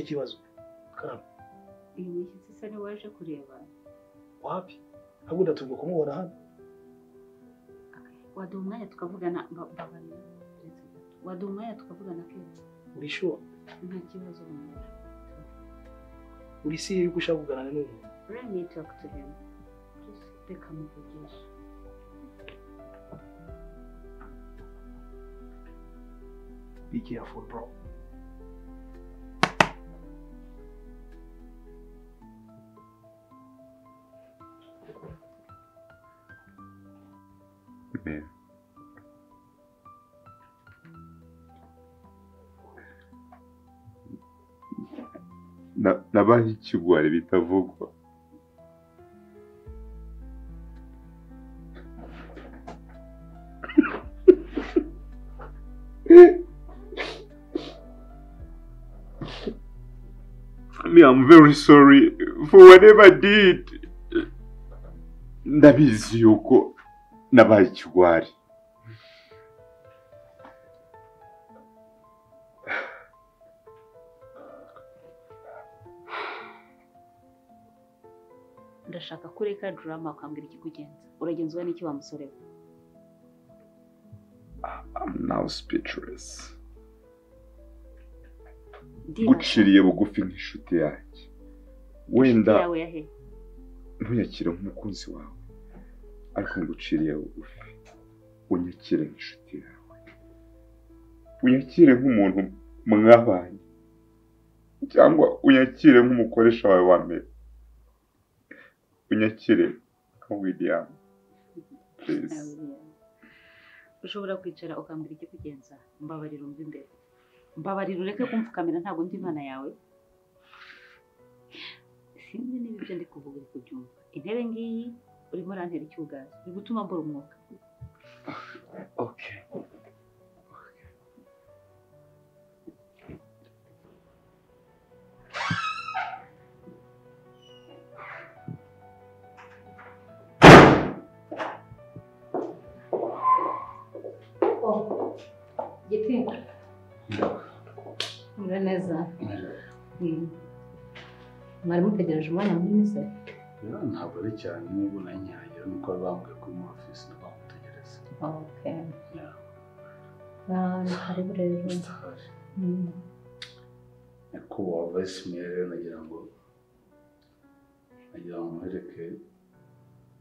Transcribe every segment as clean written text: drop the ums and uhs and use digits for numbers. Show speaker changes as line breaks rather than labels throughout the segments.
ikibazo karama
uyu mushyitsi se ni waje kureba
wapi ahubwo tugomba kumubona hano
waduha umwanya tukavugana waduha umwanya tukavugana kenshi
uri sure
nta kibazo
uri siri yuko ushaka kuganira n'umuntu
let me talk to him just reka muvugishe
be careful bro
nabaye ikigwari bitavugwa I'm very sorry for whatever I did. Ndabizi yuko nabaye ikigwari.
ndashaka kureka drama ukambwira ikikugenza uragenzwa n'iki wa musore we
I'm now speechless. Guciriye bugufi nk'inshuti yanjye wenda ntuyakire nk'umukunzi wawe ariko nguciriye bugufi unyakire nk'inshuti yawe unyakire nk'umuntu mwabanye cyangwa unyakire nk'umukoresha wawe wa mbere unyakire nka William please.
ushobora kwicara ukambwira ikikugenza mbabarira umva imbere mbabarira ureke kumfukamira ntabwo ndi imana yawe sinzi niba ibyo ndi kuvuga uri kubyumva intebe ngiyi urimo urantera icyugazi uri gutuma mbura umwuka
Okay.
Giti. Neza. Mwari mutegereje umwanya munini se?
Ntabwo ari cyane n'ubwo nanyagira nuko bambwiye kuri mu office ndabamutegereza.
Okay. Hari rero.
Ko wavise mere nagira ngo mwereke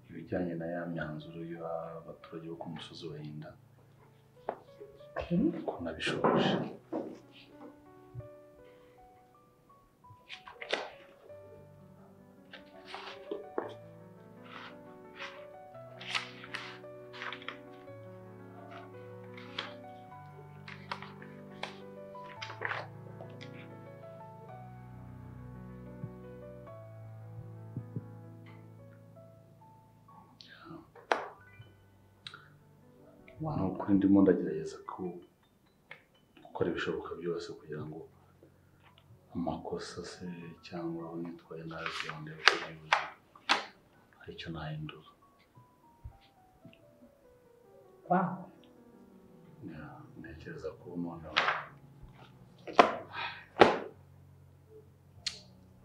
ibijyanye na ya myanzuro y'abaturage bo ku musozi wa Hinda. Ko nabishoboje. Nukuri ndimo ndagerageza gukora ibishoboka byose kugira ngo amakosa se cyangwa aho nitwaye nabi yonde kubibuza aricyo nahindura.
Wow.
Ntekereza ko noneho.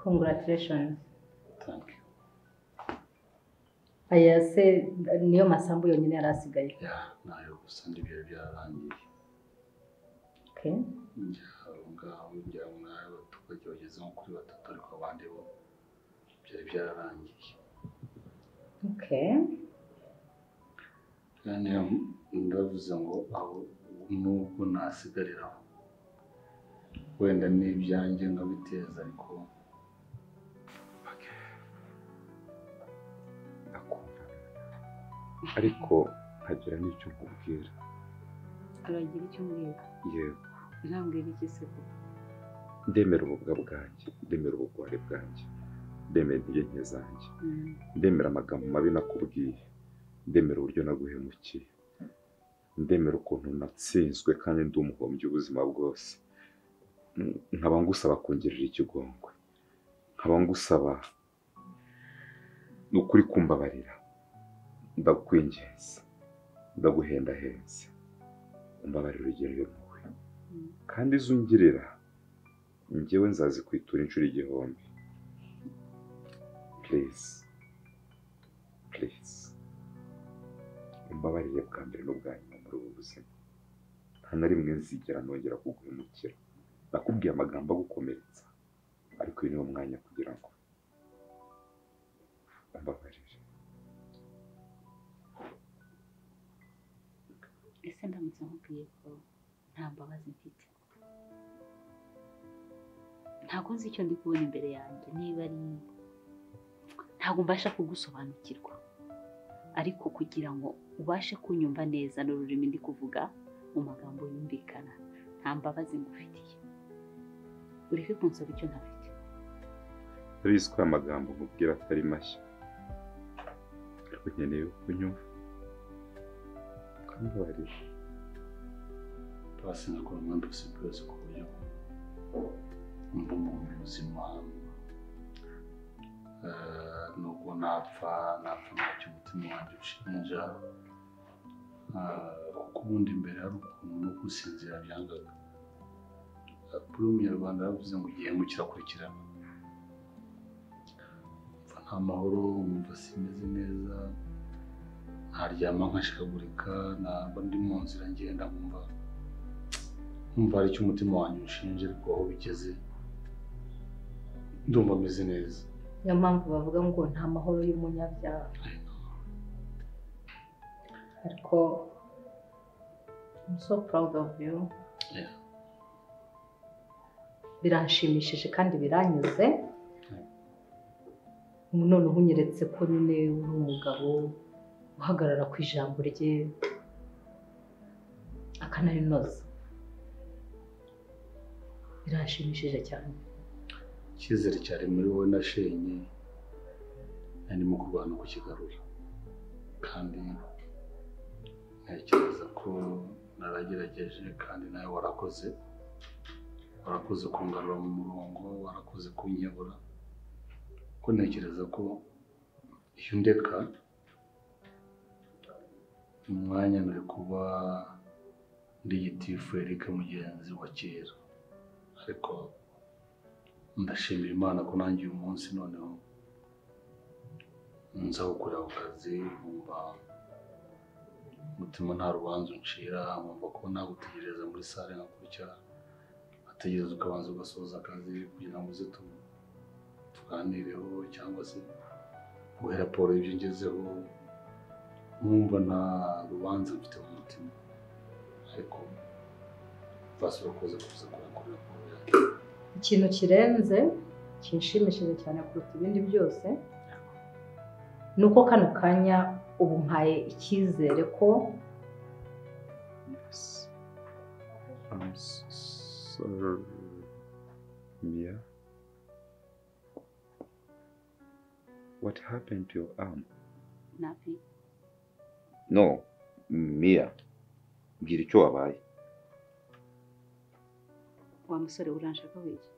Congratulations.
Thank you.
Aya se niyo masambu yonyine yarasigaye.
Nayo gusa ndibyo byararangiye.
Okay.
Ngaho njya nayo abaturage bageze nko kuri 3 ariko abandi bo byari byararangiye.
Okay.
Yani ndavuze ngo aho nubwo nasigariraho wenda n'ibyanjye nkabiteza ariko
ariko nkagira n'icyo nkubwira.
Aragira icyo mbwira?
Yego.
Ntambwira iki se ko?
Ndemera ububwa bwanjye, ndemera ubugwari bwanjye, ndemera intege nke zanjye, ndemera amagambo mabi nakubwiye, ndemera uburyo naguhemukiye, ndemera ukuntu natsinzwe kandi ndi umuhombyi ubuzima bwose. Nkaba ngusaba kungirira ikigongwe, nkaba ngusaba n'ukuri kumbabarira. Ndakwinginze, ndaguhendahenze, umbabarira ugirire impuhwe kandi izungirira njyewe nzazikwitura inshuro igihumbi. Please umbabarire bwa mbere n'ubwa nyuma muri ubu buzima. Nta na rimwe nzigera nongera kuguhemukira. Nakubwiye amagambo agukomeretsa, ariko uyu niwo mwanya kugira ngo umbabarire.
Ese ndamutse nkubwiye ko nta mbabazi mfite, ntabwo nzi icyo ndi kubona imbere yanjye, niba ari ntabwo mbasha kugusobanukirwa, ariko kugira ngo ubashe kunyumva neza n'ururimi ndi kuvuga mu magambo yumvikana, nta mbabazi ngufitiye. Ureke kunsaba icyo ntafite.
Urabizi ko amagambo nkubwira atari mashya, ariko nkeneye kunyumva ukambabarira.
Turasanga ko mpamvu zose ku buryo umva umuntu muzima, nubwo napfa ntacyo umutima wanjye ushinja, kuko ubundi imbere hari ukuntu no gusinzira byangaga. Kuri Umunyarwanda yavuze ngo igihemu kirakurikirana. Mva nta mahoro, nkumva simeze neza, ntaryama nkashikagurika, naba ndi mu nzira ngenda nkumva hari icyo umutima wanjye ushinja, ariko aho bigeze ndumva ameze neza.
Niyo mpamvu bavuga ngo nta mahoro y'umunyabyaha. Ariko I'm so proud of you.
Yeah.
Biranshimishije kandi biranyuze. Noneho unyeretse ko nyine uri umugabo uhagarara ku ijambo rye akanarinoza. Biranshimishije cyane.
Icyizere cyari muri wowe nashenye, narimo kurwana kukigarura, kandi ntekereza ko naragerageje, kandi nawe warakoze kungarura mu murongo, warakoze kunyebura, ko ntekereza ko iyo ndeka umwanya nari kuba ndi Gitifu Eric mugenzi wa kera, ariko ndashimira Imana ko nanjye uyu munsi noneho nza gukora ako kazi, nkumva umutima nta rubanza uncira, nkumva ko nagutegereza muri sale nkakurikira, ategereza ukabanza ugasoza akazi kugira ngo uze tuganireho, cyangwa se guhe raporo y'ibyo ngezeho, nkumva nta rubanza mfite mu mutima, ariko basura kuza kuza kuri raporo yanjye.
Ikintu kirenze kinshimishije cyane kuruta ibindi byose nuko kano kanya ubu mpaye icyizere ko
I'm sorry, Mia. What happened to your arm?
Nothing.
No, Mia. Mbwira icyo wabaye.
Wa musore uranshaka wiki?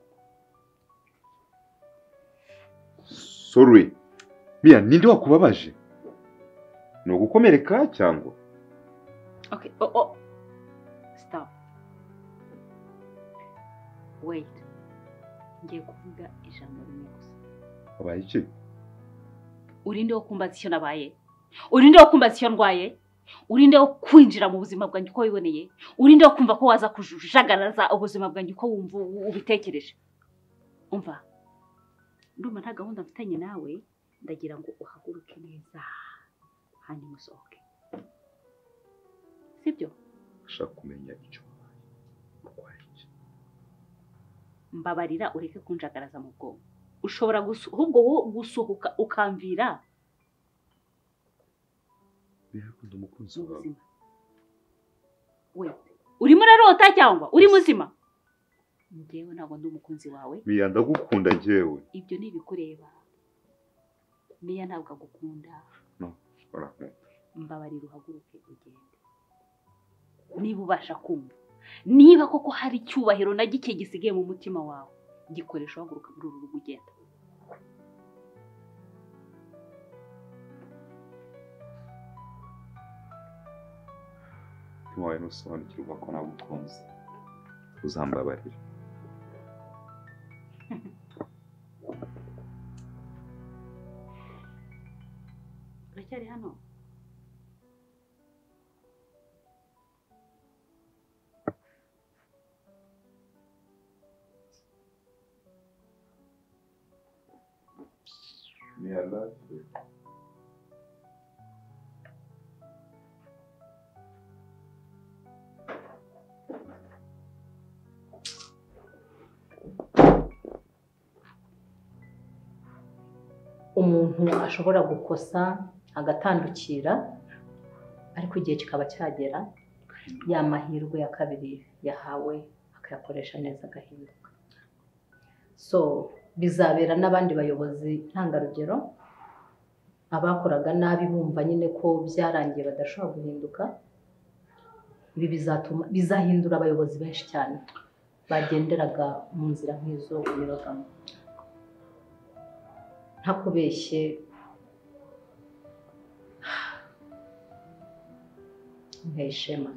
Sorry. Mia, ninde wakubabaje? Ni ugukomereka cyangwa?
Okay, oh. Stop. Wait. Ngiye kuvuga ijambo rimwe gusa.
Wabaye iki?
Urinde wo kumbaza icyo nabaye? Urinde wo kumbaza icyo ndwaye? Urinde wo kwinjira mu buzima bwanjye uko wiboneye? Urinde wo kumva ko waza kujagaraza ubuzima bwanjye uko wumva ubitekereje? Umva. Ndumva nta gahunda mfitanye nawe, ndagira ngo uhaguruke neza hanyuma usohoke. Sibyo?
Ashaka kumenya icyo wabaye.
Mbabarira ureke kunjagaraza mu bwonko. Ushobora ahubwo gusohoka ukamvira.
Bihakunda umukunzi wawe.
Wait. Uri murarota cyangwa uri muzima? Ngewe ntabwo ndi umukunzi wawe.
Mia, ndagukunda njyewe.
Ibyo ni bikureba. Mia ntabwo agukunda.
No, barakunda.
Mbabarira uhaguruke ugende. Niba ubasha kumva. Niba koko hari icyubahiro na gike gisigaye mu mutima wawe, gikoresha uhaguruka muri uru rugo ugenda.
Ntiwaye nusobanukirwa ko nagukunze. Uzambabarira.
uracyari hano?
umuntu ashobora gukosa agatandukira ariko igihe kikaba cyagera ya mahirwe ya kabiri yahawe akayakoresha neza agahinduka. So bizabera n'abandi bayobozi ntangarugero abakoraga nabi bumva nyine ko byarangiye badashobora guhinduka. Ibi bizahindura abayobozi benshi cyane bagenderaga mu nzira nk'izo unyuragamo. ntakubeshye nkeshema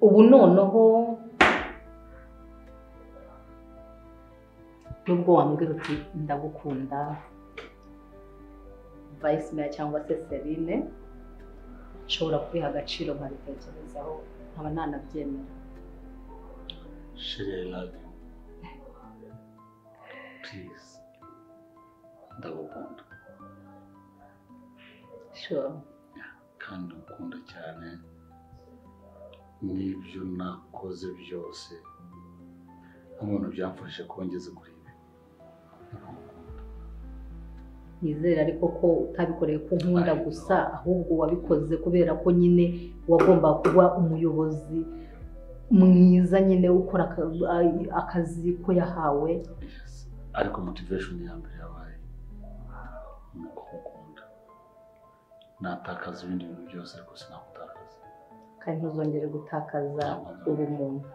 ubu noneho nubwo wambwira uti ndagukunda Vice Mayor cyangwa se Celine nshobora kubiha agaciro nkabitekerezaho nkaba nanabyemera.
Sheri, I love you. Please. Ndagukunda.
Sure.
Kandi ukunda cyane n'ibyo nakoze byose umuntu byamfashe kongeza kuri ibi.
Nizera ariko ko utabikoreye ku nkunda gusa ahubwo wabikoze kubera ko nyine wagomba kuba umuyobozi mwiza nyine ukora akazi ko yahawe.
Ariko motivation ya mbere yabaye nuko ukunda. Natakaza ibindi bintu byose ariko sinakutakaza.
Kandi ntuzongere gutakaza ubumuntu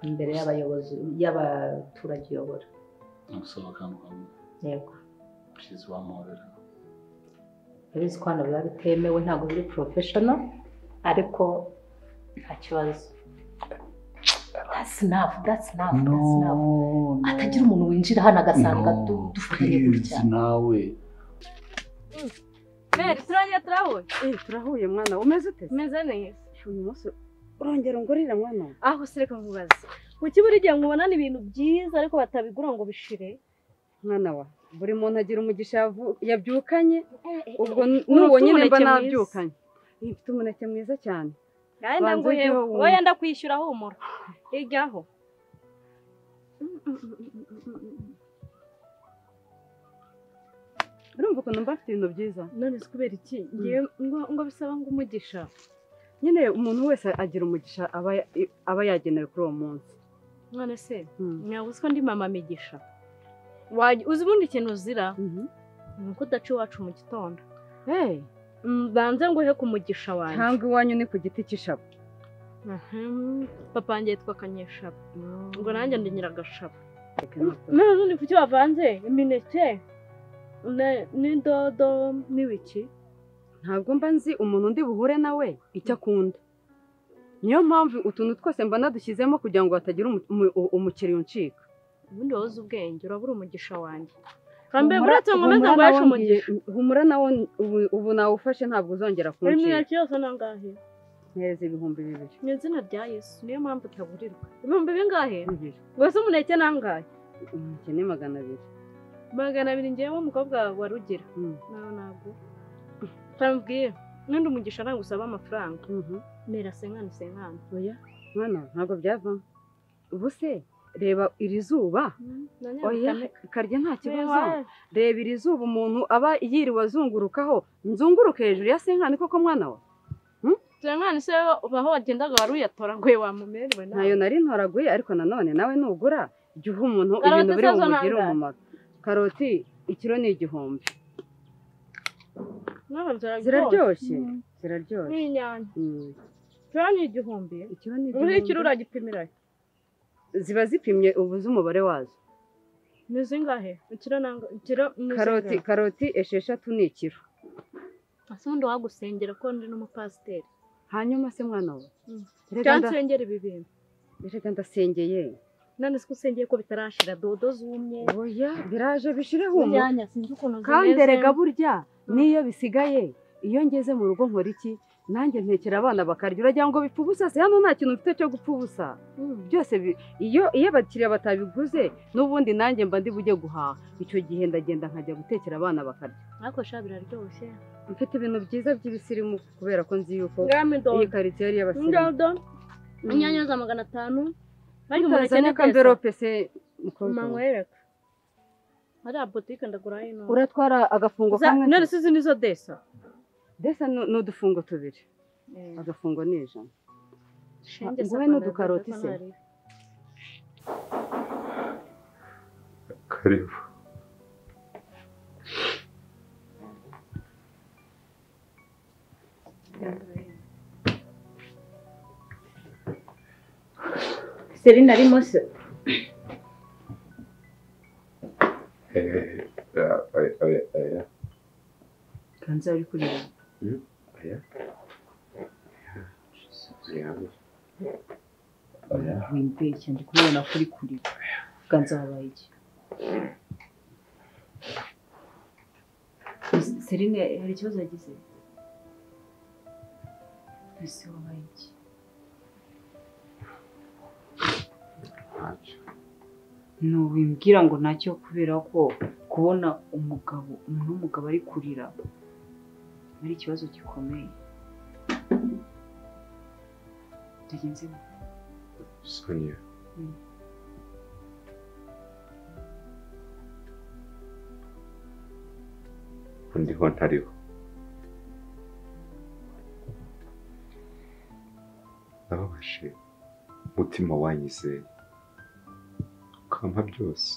imbere y'abayobozi y'abaturage uyobora.
Nusaba kandi ukamwe.
Yego.
Please wamubera.
Bizi ko hano biba bitemewe ntabwo biri professional ariko nta kibazo. That's enough. Atagira umuntu winjira hano agasanga dufatanye gutya.
Nawe.
Meri, turahuye mwana. Umeze ute? Meze neza. Uyu munsi urongera ungorira mwana. Aho sereka nkubaza. Kuki buri gihe nkubonana ibintu byiza ariko batabigura ngo bishire? Mwana wa, buri muntu agira umugisha yabyukanye. Ubwo nuwo nyine mba nabyukanye. Mfite umuneke mwiza cyane. Ganda nguhe, wowe ndakwishyura humura. Ijyaho. Urumva ko numva afite ibintu byiza. None se kubera iki? Ngiye ngo bisaba ngo umugisha. Nyine umuntu wese agira umugisha aba yagenewe kuri uwo munsi. None se nyabuze ko ndi mama migisha. Uzi ubundi ikintu uzira? Nuko udaca iwacu mu gitondo. Banze nguhe ku mugisha wanjye. Cyangwa iwanyu ni ku giti cy'ishaba. Papa wanjye yitwa Kanyeshaba. Ngo nanjye ndi Nyiragashaba. None kuki wavanze imineke n'indodo n'ibiki? Ntabwo mba nzi umuntu ndi buhure nawe icyo akunda. Niyo mpamvu utuntu twose mba nadushyizemo kugira ngo hatagira umukiriya uncika. Ubundi wowe uzi ubwenge urabura umugisha wanjye. Kambe buretse nkomeza ngo yashe umugisha. Humura nawo ubu nawufashe ntabwo uzongera kuncika. Imineke yose nangahe? Neza 2,000. Ni izina rya Yesu niyo mpamvu utaburirwa. 2,000 bingahe? Wese umuneke nangahe? Umuneke ni 200. 200 ngewe umukobwa wa Rugira. Nawe ntabwo. Tambwiye nindi umugisha arangusaba amafaranga. Mera senkana. Oya mwana ntabwo byava. Ubuse reba iri zuba. Oya karya nta kibazo. Reba iri zuba umuntu aba yiriwe azungurukaho. Nzunguruke hejuru ya senkana koko mwana wa. Senkana se baho wagendaga waruyatora wamumerwe nawe. Nayo nari ntoraguye ariko nanone nawe nugura jya uha umuntu ibintu biri bumugire umumaro. Karoti ikiro ni 1,000. Ziraryoshye. N'inyanya. Ikiro ni 1,000. Ikiro ni 1,000. Ikiro uragipimira. Ziba zipimye ubuze umubare wazo. Ni zingahe? Ikiro karoti 6 ni ikiro. Asundi wagusengera ko ndi n'umupasiteri. Hanyuma se mwana we. Reka nsengera ibi bintu. Reka ndasengeye.
none se usengeye ko bitarashira dodo zumye
oya biraje bishireho umu
inyanya sinzi ukuntu
kandi erega burya niyo bisigaye iyo ngeze mu rugo nkora iki nanjye ntekera abana bakarya uragira ngo bipfa ubusa se hano nta kintu mfite cyo gupfa ubusa byose iyo abakiriya batabiguze n'ubundi nanjye mba ndi bujye guhaha icyo gihe ndagenda nkajya gutekera abana bakarya
ariko sha biraryoshye
mfite ibintu byiza by'ibisirimu kubera ko nzi yuko
ngami
iyi
dodo
karitsiye ari iy'abasirimu
dodo inyanya za 500 bari mu
utazanye kamverope se
mangwereka hari boutique ndagura hino
uratwara agafungo kamwe
none se izi nizo desa
desa n'udufungo tubiri agafungo ni 100 nguhe n'udukaroti se
karibu
Serine arimo se kanza uri kurira wimbeshya ndi kubona kuri kurira kanza wabaye iki Serine hari ikibazo yagize ese wabaye iki ntubimbwira ngo ntacyo kubera ko kubona umuntu w'umugabo ari kurira ari ikibazo gikomeye tugenze
Sonia ndiho ntariho nababashe umutima wanyizeye ukampa byose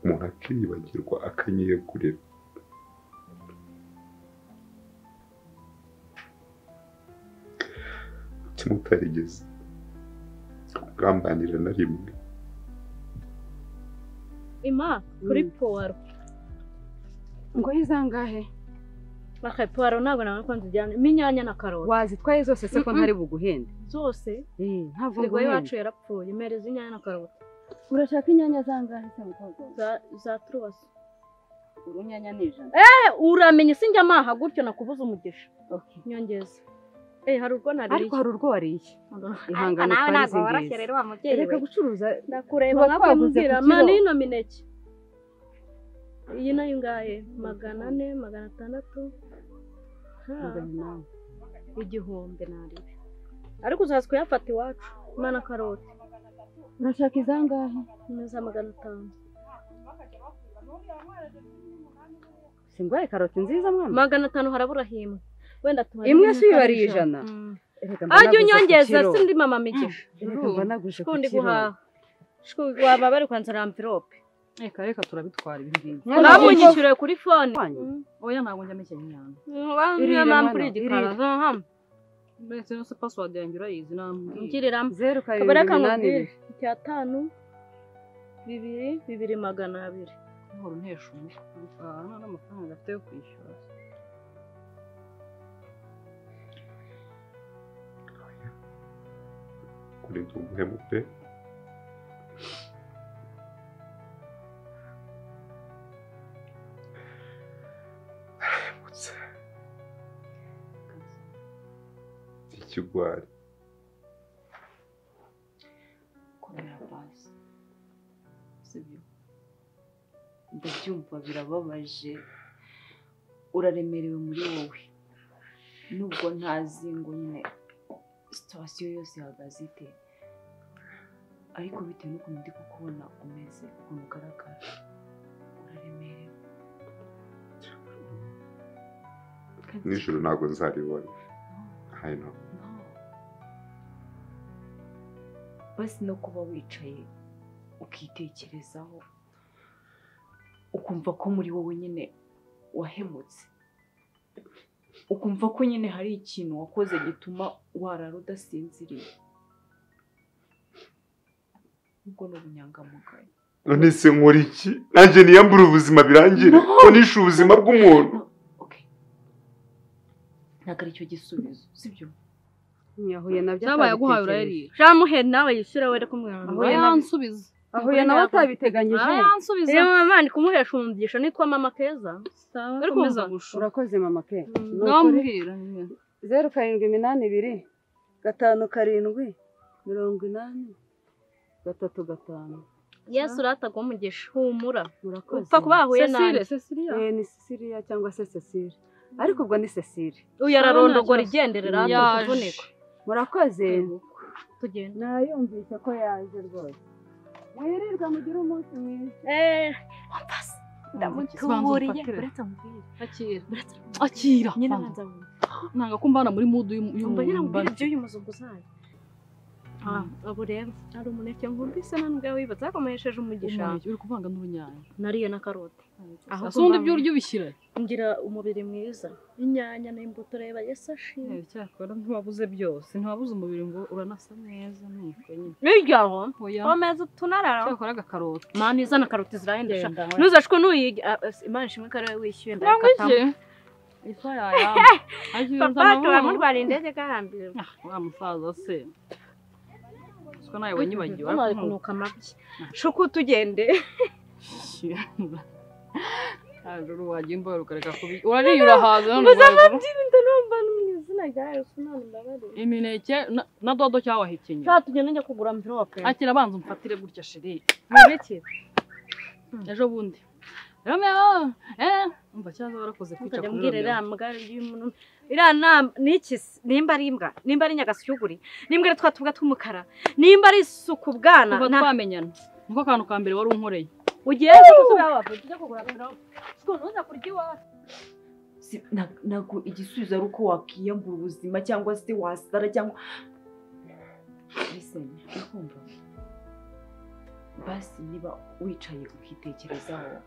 umuntu akiyibagirwa akanyiyegurira umutima utarigeze ugambanira na rimwe
ima kuri powaro
ngo yizangahe
baka powaro ntabwo nawe ko nzijyana iminyanya na karoti
wazitwaye zose se ko ntari buguhende
zose
ntabwo
ngo iwacu yarapfuye imereza inyanya na karoti
urashaka inyanya zangahe se mukobwa
za turubasi
urunyanya ni 100
uramenye sinjya amaha gutyo nakubuza umugisha nyongeza hari urwo nariye
ariko hari urwo wariye ihangane
nawe ntabwo warashye rero wa mubyeyi
reka gucuruza
ndakureba nkakubwira mani ino mineke iyi nayo ngahe 400 600 igihumbi naribe ariko uzaza kuyafata iwacu imana karoti
urashaka izangahe
neza 500
singwaye karoti nziza mwana
500 harabura himwe wenda tuhari
imwe si bari 100
ajya unyongeza sindi mama migisha
urumva naguje
kundi guhaha waba bari kwanzara envelope
reka turabitwara ibingibi
namunyishyure kuri phone
oya ntabwo njya mekenya inyanya
iriya mampuri igikara
mbese no password yanjye urayizi nambwiye
ngiriramo
0
kabereka ngubwire cya 5 2,200
nkuru ntesha umutwe n'amafaranga afite yo kwishyura
kuri tuguhemu pe ikigwari
komera basi sibyo ndabyumva birababaje uraremerewe muri wowe nubwo ntazi ngo nyine situwasiyo yose ihagaze ite ariko bitewe n'ukuntu ndi kukubona umeze ukuntu ugaragara uraremerewe
nijoro ntabwo nzaribona hano
basi no kuba wicaye ukitekerezaho ukumva ko muri wowe nyine wahemutse ukumva ko nyine hari ikintu wakoze gituma warara udasinziriye ubwo ni ubunyangamugayo
none se nkora iki nanjye niyambura ubuzima birangire ko nishe ubuzima bw'umuntu
ntabwo ari cyo gisubizo sibyo
Yahuye nabyo
cyabaye aguhaye urayarira
jamuhe nawe yishyura we reka umwana
yansubiza
ahuye nawe atabiteganyije
yansubiza
iyo mama ndi kumuhesha umugisha nitwa mama Keza
uri kumeza gushu
urakoze mama ke
ngambwira
0782 5 7 80
Yesu ratagwa umugisha humura
murakoze
upfa kuba ahuye nawe
Cecilia
ni Cecilia cyangwa se Cecile ariko ubwo ni Cecile
uyu ararondogora igenderera tuvunika
murakoze
tugenda
nayumvise ko yaje rwose mwirirwa mugire umunsi mwiza
wampasi ndamutuburiye uretse mubwire
akira
nyine banza
nanga kumbana muri mood
umva nyine mubwire by'uyu muzunguzayi abo rero ari umuneke nkubise nanubwo wibatse yakomeresheje umugisha
uri kuvanga n'urunyanya
nariye na karote
asundi ibyo uryo ubishyira
ngira umubiri mwiza inyanya n'imbuto reba Yesu ashimwe
cyakora ntiwabuze byose ntiwabuze umubiri ngo uranasa neza nuko nyine
biryaho
oya
omeza tunarara
cyakora agakaroti
mani izana karoti zirahendesha ntuzashwe nuyiga Imana ishimwe ko ari wishyuye
ndakatamo ifa yaya
papa turamutwara indege kahambira
wa musaza se ko nawe wanyibagiwe
ariko kunuka amabyi shuku tugende
Hajuru wagimba rukareka kubi urariye urahaza none
muzamabyi ndanumva n'izina rya Yesu none mbabare
imineke na dodo cyawahikenye
cya tugende njya kugura mvirope
akira banza umfatire gutya sheri
mubiki
ejo bundi Romeo umva cyaza barakoze kwica
kuri mbwirera mugari y'umuntu irana niki nimba ari imbwa nimba ari nyagashyuguri nimba ari twatuvuga tw'umukara nimba ari isuku bwana
kuva twamenyana niko kantu ka mbere wari unkoreye
ugiye gusubira wawe tujya kugura mvirope uza kurya iwawe
ntabwo igisubizo ari uko wakiyambura ubuzima cyangwa se wasara cyangwa listen ukumva basi niba wicaye ukitekerezaho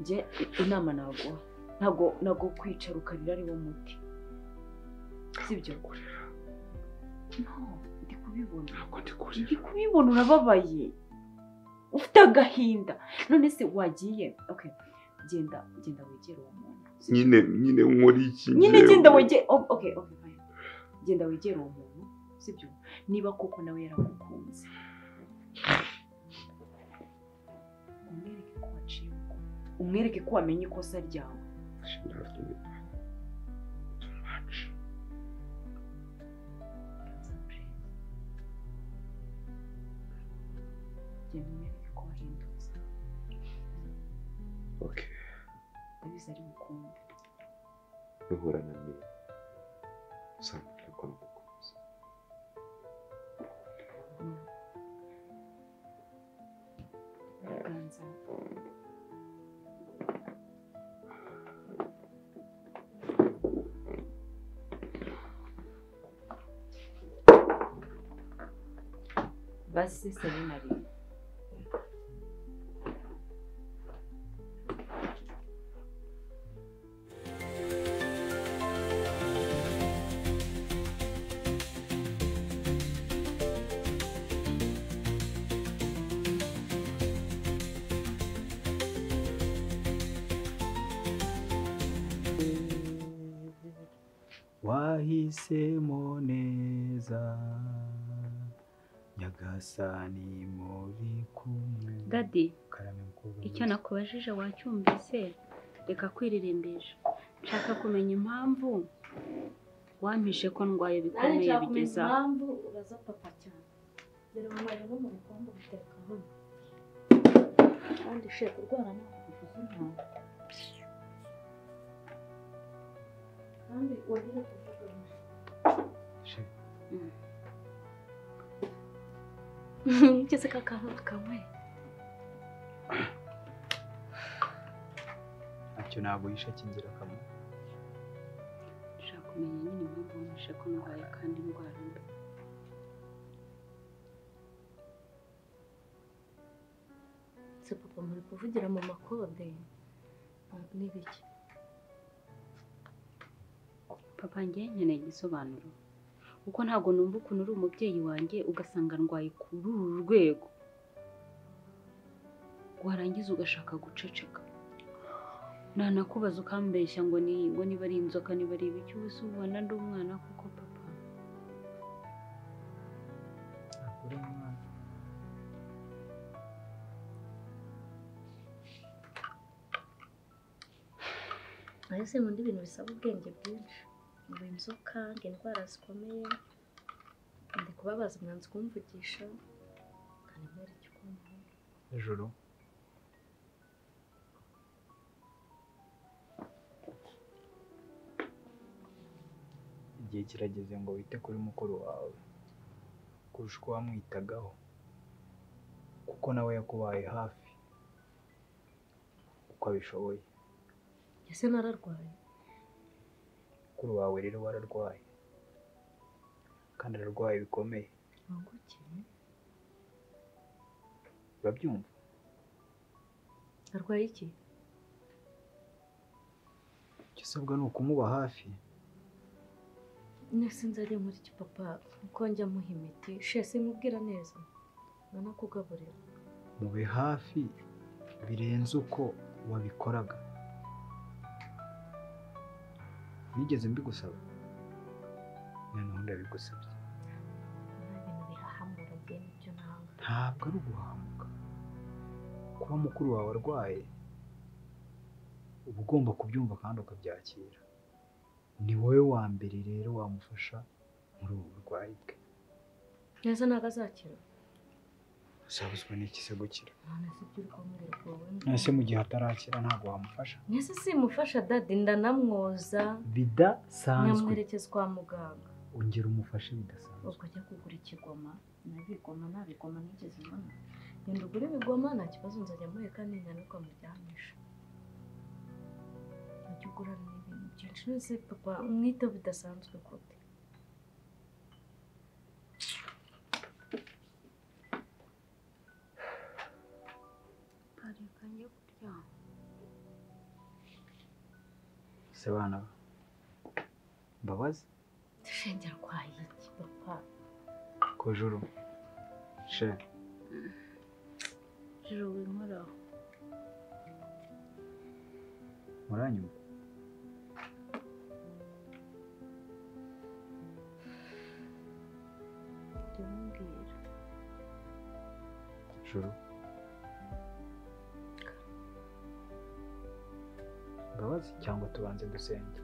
njye inama ntabwo kwicara ukarira ari wo muti sibyo ndi kubibona ndi kubibona urababaye ufite agahinda none se wagiye okay genda wegera uwo muntu
nyine nkora iki
nyine genda wegera okay fine genda wegera uwo muntu sibyo niba koko nawe yaragukunze umwereke ko wamenye ikosa ryawe umwereke ko wahindutse ndabizi ari bukunde
uhura na mwe usanga ko namukunze
ganza basi Selena ari
wahisemo neza nyagasani muri kumwe
Dadi icyo nakubajije wacyumvise reka kwiririmbisha nshaka kumenya impamvu wampishe ko ndwaye bikomeye bigeza
impamvu uraza papa cyane dore mama rero mu bikombe biteka hano kandi she kurwara ntabwo bivuze ntabwo kandi wagira kuvuga ngeze kakantu kamwe
ntacyo naguhisha cy'ingirakamaro
nshaka kumenya nyine impamvu wampishe ko ndwaye kandi indwara mbi
se papa muri kuvugira mu makode n'ibiki
papa njye nkeneye igisobanuro kuko ntabwo numva ukuntu uri umubyeyi wanjye ugasanga ndwaye kuri uru rwego warangiza ugashaka guceceka nanakubaza ukambeshya ngo niba ari inzoka niba ari ibiki wese ubona ndi umwana kuko papa.
Ntabwo uri umwana.
Ese nkunda ibintu bisaba ubwenge bwinshi, ngo inzoka, ngo indwara zikomeye, ndi kubabaza umwanzi kumvugisha, kandi mbere igikombe.
Ijuru. Igihe kirageze ngo wite kuri mukuru wawe kurusha uko wamwitagaho, kuko nawe yakubaye hafi uko abishoboye.
Ese nararwaye?
Mukuru wawe rero wararwaye, kandi ararwaye bikomeye.
Wanguki?
Urabyumva?
Arwaye iki?
Icyo usabwa ni ukumuba hafi.
Nese nzajya muri iki papa uko njya muha imiti, shese nkubwira neza nanakugaburira.
Mube hafi birenze uko wabikoraga. Nigeze mbigusaba? Noneho ndabigusabye.
Ibintu bihahamura njye n'ibyo nanga.
Ntabwo ari uguhamuka. Kuba mukuru wawe arwaye uba ugomba kubyumva kandi ukabyakira. Ni wowe wa mbere rero wamufasha muri ubu burwayi bwe.
Neza ntabwo azakira.
Uzabuzwa n'iki se gukira?
Nese ibyo uri kumubwira ko wowe.
Nese mu gihe atarakira ntabwo wamufasha?
Nese simufasha dadi, ndanamwoza.
Bidasanzwe.
Nyamwerekeza kwa muganga.
Ongera umufashe bidasanzwe.
Ubwo ajya kugura ikigoma. Nta bigoma nigeze mbona. Genda ugure ibigoma nta kibazo nzajya mureka ninanirwa muryamisha. Ujya ugura n'ibintu byinshi. Nese papa umwitaho bidasanzwe gute?
Parekanye kuryama.
Se bana Mbabazi?
Shenge arwaye iki papa?
Kojuru. She.
Juru winkoraho.
Muranyumva?
Ndamubwira.
Juru. Mbabazi cyangwa tubanze dusenge?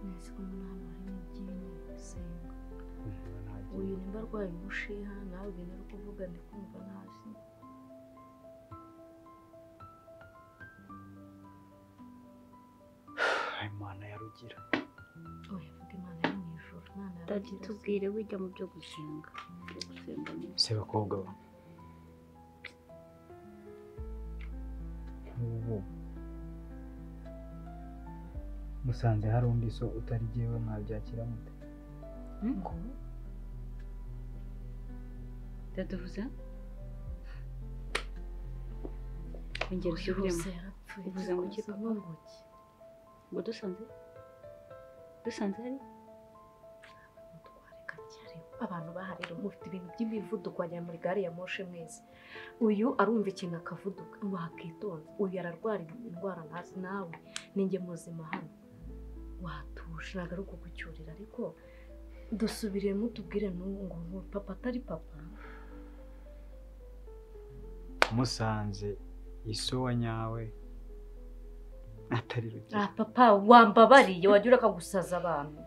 Nese ko muri hano harimo ibyinyo gusenga. Uyu nimba arwaye umushiha nawe ibintu uri kuvuga ndi kumva ntazi.
Imana ya Rugira.
Oya vuga Imana yo mu ijuru. Imana ya
Dadi
Rugira.
tubwire wijya mu byo gusenga. Gusenga ni
Se bakobwa ba. Ubu musanze hari undi so utari jyewe mwabyakira mute?
Ngo
Dadi uvuze? Ongera usubiremo. Uvuze ngo iki papa? Ngo dusanze hari?
Abantu baharira mufite ibintu by'imivuduko wajya muri gare ya moshi mwese. Uyu arumva ikintu akavuduka wakitonze. Uyu ararwara indwara ntazi nawe ninjye muzima hano. Watuje ntabwo ari ukugucyurira ariko dusubiremo tubwire ngo papa atari papa.
Musanze iso wa nyawe atari Rugira.
Papa wambabariye wajya urakagusaza abantu.